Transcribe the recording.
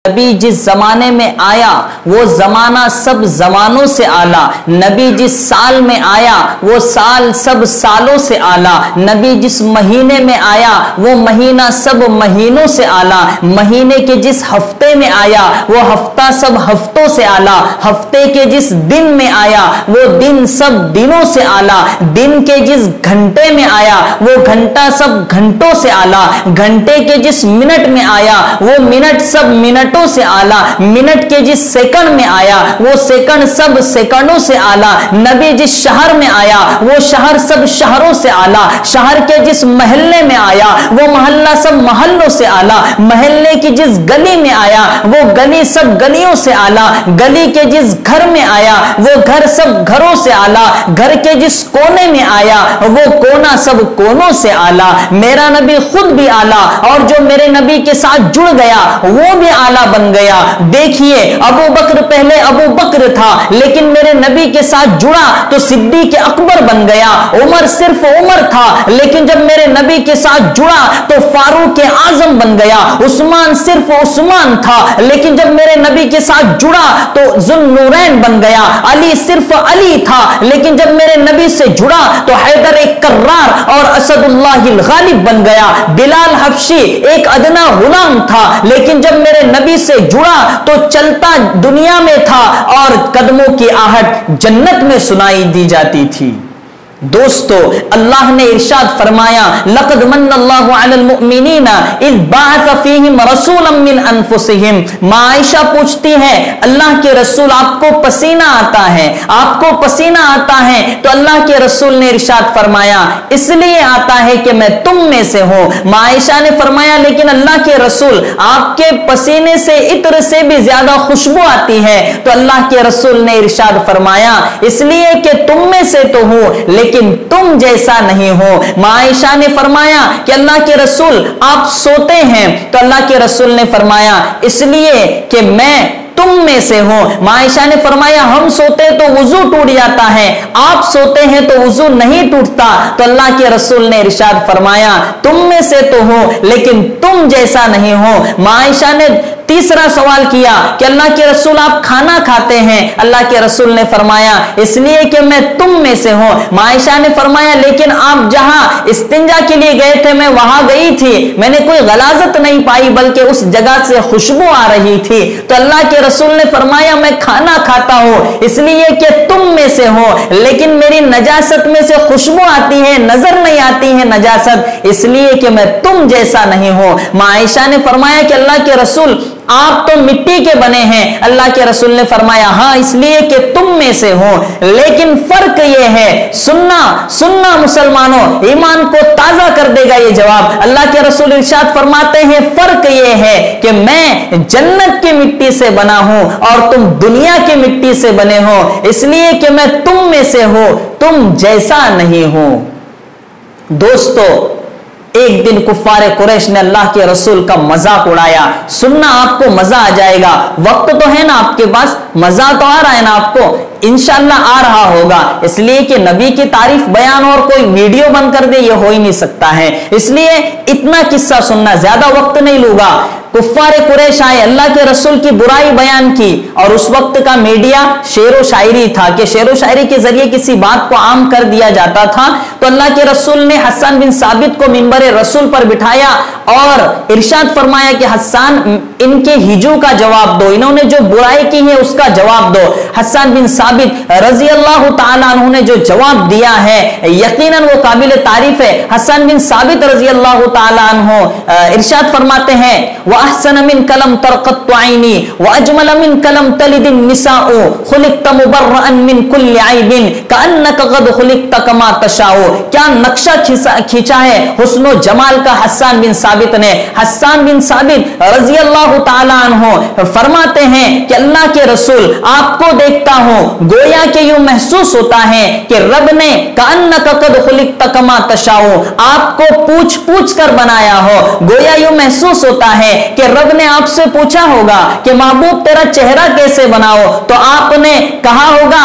نبی جس زمانے میں آیا وہ زمانہ سب زمانوں سے اعلیٰ، نبی جس سال میں آیا وہ سال سب سالوں سے اعلیٰ، نبی جس مہینے میں آیا وہ مہینہ سب مہینوں سے اعلیٰ، مہینے کے جس ہفتے میں آیا وہ ہفتہ سب ہفتوں سے اعلیٰ، ہفتے کے جس دن میں آیا وہ دن سب دنوں سے اعلیٰ، دن کے جس گھنٹے میں آیا وہ گھنٹہ سب گھنٹوں سے اعلیٰ، گھنٹے کے جس منٹ میں آیا وہ منٹ سب منٹوں سے اعلیٰ، منٹ کے جس سیکنڈ میں آیا وہ سیکنڈ سب سیکنڈوں سے اعلیٰ، نبی جس شہر میں آیا وہ شہر سب شہروں سے اعلیٰ، شہر کے جس محلے میں آیا وہ محلہ سب محلوں سے اعلیٰ، محلے کی جس گلی میں آیا وہ گلی سب گلیوں سے اعلیٰ، گلی کے جس گھر میں آیا وہ گھر سب گھروں سے اعلیٰ، گھر کے جس کونے میں آیا وہ کونا سب کونوں سے اعلیٰ۔ میرا نبی خود بھی اعلیٰ اور جو میرے نبی کے ساتھ جڑ گیا وہ بھی اعلیٰ بن گیا۔ دیکھیے ابو بکر پہلے ابو بکر تھا لیکن میرے نبی کے ساتھ جڑا تو صدیق اکبر بن گیا، عمر صرف عمر تھا لیکن جب میرے نبی کے ساتھ جڑا تو فاروق اعظم بن گیا، عثمان صرف عثمان تھا لیکن جب میرے نبی کے ساتھ جڑا تو ذوالنورین بن گیا، علی صرف علی تھا لیکن جب میرے نبی سے جڑا تو حیدر کرار اور اسد اللہ الغالب بن گیا، بلال حبشی ایک ادنا غلام تھا لیکن جب میرے نبی سے جڑا تو چلتا دنیا میں تھا اور قدموں کی آہٹ جنت میں سنائی دی جاتی تھی۔ دوستو اللہ نے ارشاد فرمایا لقد من اللہ علی المؤمنین اذ بعث فیہم رسولا من انفسہم۔ ماں عائشہ پوچھتی ہے اللہ کے رسول آپ کو پسینہ آتا ہے، آپ کو پسینہ آتا ہے تو اللہ کے رسول نے ارشاد فرمایا اس لیے آتا ہے کہ میں تم میں سے ہوں۔ ماں عائشہ نے فرمایا لیکن اللہ کے رسول آپ کے پسینے سے عطر سے بھی زیادہ خوشبو آتی ہے تو اللہ کے رسول نے ارشاد فرمایا اس لیے کہ تم میں سے تو ہوں لیکن تم جیسا نہیں ہو۔ ماں عائشہ نے فرمایا کہ اللہ کے رسول آپ سوتے ہیں تو اللہ کے رسول نے فرمایا اس لیے کہ میں تم میں سے ہوں۔ ماں عائشہ نے فرمایا ہم سوتے تو وضو ٹوٹ جاتا ہے، آپ سوتے ہیں تو وضو نہیں ٹوٹتا تو اللہ کے رسول نے ارشاد فرمایا تم میں سے تو ہو لیکن تم جیسا نہیں ہو۔ ماں عائشہ نے تیسرا سوال کیا کہ اللہ کے رسول آپ کھانا کھاتے ہیں، اللہ کے رسول نے فرمایا اس لیے کہ میں تم میں سے ہوں۔ ماں عائشہ نے فرمایا لیکن آپ جہاں استنجا کے لیے گئے تھے میں وہاں گئی تھی، میں نے کوئی غلاظت نہیں پائی بلکہ اس جگہ سے خوشبو آ رہی تھی تو اللہ کے رسول نے فرمایا میں کھانا کھاتا ہوں اس لیے کہ تم میں سے ہو لیکن میری نجاست میں سے خوشبو آتی ہے، نظر نہیں آتی ہے نجاست، اس لیے کہ میں تم جیسا نہیں ہوں۔ ماں عائشہ نے فرمایا کہ اللہ کے رسول آپ تو مٹی کے بنے ہیں، اللہ کے رسول نے فرمایا ہاں اس لیے کہ تم میں سے ہو لیکن فرق یہ ہے، سننا مسلمانوں ایمان کو تازہ کر دے گا یہ جواب۔ اللہ کے رسول ارشاد فرماتے ہیں فرق یہ ہے کہ میں جنت کی مٹی سے بنا ہوں اور تم دنیا کی مٹی سے بنے ہو اس لیے کہ میں تم میں سے ہوں، تم جیسا نہیں ہو۔ دوستو ایک دن کفار قریش نے اللہ کے رسول کا مذاق اڑایا، سننا آپ کو مزہ آ جائے گا، وقت تو ہے نا آپ کے پاس، مزہ تو آ رہا ہے نا آپ کو، انشاءاللہ آ رہا ہوگا، اس لیے کہ نبی کی تعریف بیان اور کوئی ویڈیو بن کر دے یہ ہو ہی نہیں سکتا ہے، اس لیے اتنا قصہ سننا، زیادہ وقت نہیں لوں گا۔ کفار قریش آئے، اللہ کے رسول کی برائی بیان کی اور اس وقت کا میڈیا شعر و شاعری تھا کہ شعر و شاعری کے ذریعے کسی بات کو عام کر دیا جاتا تھا تو اللہ کے رسول نے حسان بن ثابت کو منبر رسول پر بٹھایا اور ارشاد فرمایا کہ حسان ان کے ہجو کا جواب دو، انہوں نے جو برائی کی ہے اس کا جواب دو۔ حسان بن ثابت رضی اللہ تعالیٰ عنہ نے جو جواب دیا ہے یقیناً وہ قابل تعریف ہے۔ حسان بن ثابت رضی اللہ تعالیٰ عنہ ارشاد فرماتے ہیں وَأَحْسَنَ مِنْكَ لَمْ تَرْقَطُّ عَيْنِي وَأَجْمَلَ مِنْكَ لَمْ تَلِدِ النِّسَاءُ خُلِقْتَ مُبَرَّأً مِنْ كُلِّ عَيْبٍ كَأَنَّكَ قَدْ خُلِقْتَ كَمَا تَشَاءُ۔ کیا نقشہ کھینچا ہے حسن و جمال کا حسان بن ثابت نے۔ حسان بن ثابت رضی اللہ تعالیٰ عنہ فرماتے ہیں کہ اللہ کے رسول آپ کو دیکھتا ہوں گویا کہ یوں محسوس ہوتا ہے کہ رب نے كَأَنَّكَ قَدْ خُلِقْتَ كَمَا تَشَاءُ آپ کو پوچھ کر بنایا ہو، گویا یوں محسوس ہوتا ہے کہ رب نے آپ سے پوچھا ہوگا کہ محبوب تیرا چہرہ کیسے بناؤ تو آپ نے کہا ہوگا